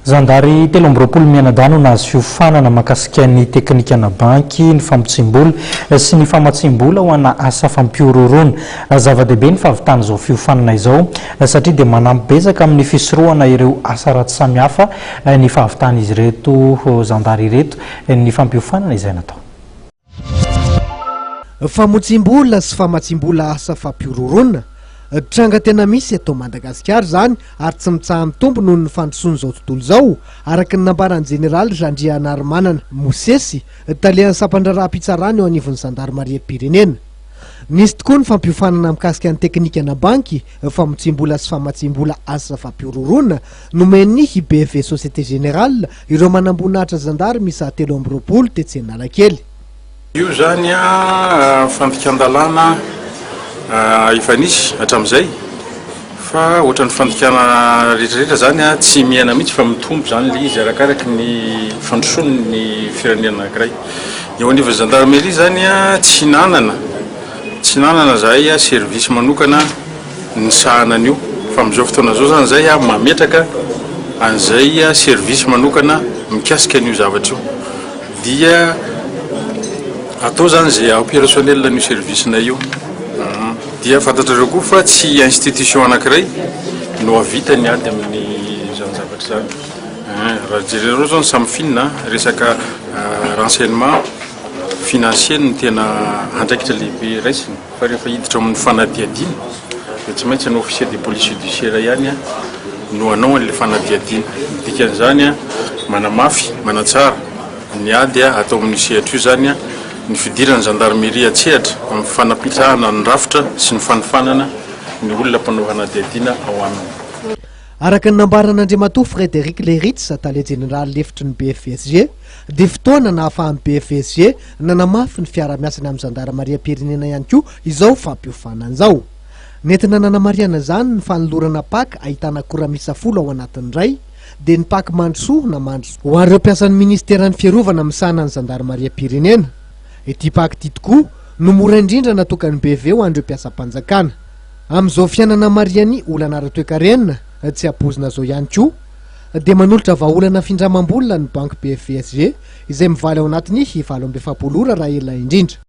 Zandary telo amby roapolo mianadahy nahazo fiofanana mahakasika ny teknikana banky, ny fampitsiam-bola sy ny famatsiam-bola ho ana asa fampiororona. Zava-dehibe ny fahavitana izao fiofanana izao satria dia manampy betsaka amin'ny fisorohana ireo asa ratsy samihafa ny fahavitana izy ireto Zandary ireto ny fampiofanana izay natao. Famotsim-bola sy famatsiam-bola asa fampiororona tranga tena misy eto Madagasikara zany ary tsy mitsaha mitombo noho ny fandrosoana izao tontolo izao araka ny nambarany jeneraly Zandria Narimanana Mosesy talehan'ny sampandraraha-pitsarana eo anivon'ny Zandarmaria Pirenena. Nisy tokoa ny fampiofanana mikasika ny teknikana banky, famotsim-bola sy famatsiam-bola asa fampiororona nomen'ny IBF Société Générale ireo manamboninahitra Zandary misa 3 amby roapolo tetsy Analakely. Io zany fandikan-dalàna efa nisy hatramin'izay fa ohatran'ny fandikana rehetrarehetra zany tsy miaina mihitsy fa mitombo zany le izy arakaraky ny fandrosoany ny firenena anankiray. Eo anivon'ny Zandarmeria zany tsy nanana zay servisy manokana ny sahanan'io fa amin'izao fotoana zao zany zay mametraka an'izay servisy manokana mikasika an'io zavatra io dia atao zany zay opérationnel ny servisina io. Dia fantatrareo koa fa tsy institution anankiray no avitany ady amin'ny zany zavatra zany. Raha jerereo zany samy finina resaka renseignement financier no tena andraikitra lehibe raisiny fa rehefa hiditra amin'ny fanadiadiana dia tsy maintsy ny officier de police judiciaire ihany no anao an'ilay fanadiadiana. Dikan'izany manamafy manatsara ny ady atao amin'ny sehatra io zany ny fidiran'ny Zandarmeria atsehatra amin'ny fanampitsahana ny rafitra sy ny fanofanana ny olona mpanao fanadiadiana ao aminy. Araka ny nambaran'Andriamatoa Frédéric Leritz tale jeneraly lefitry ny BFSG dia fotoana nahafahan'ny BFSG nanamafy ny fiara-miasany amin'ny Zandarmaria Pirenena ihany koa izao fampiofanana izao. Nentina nanamariana zany ny fanolorana paka ahitana akora misa 10 ao anatin'ny iray dia ny paka mandrosoa na mandroso ho an'ireo mpiasan'ny ministeran'ny fiarovana misahana ny Zandarmaria Pirenena. Ity paka ity tokoa no mora indrindra natokany BV ho an'ireo mpiasam-panjakana. Amin'izao fiainana mariany olana ara-toe-karenina tsy apozina zao ihany koa dia manolotra vahaolana findramam-bola ny banky BFSG izay mivaly ao anatin'ny 7 amby 7 ora raha ela indrindra.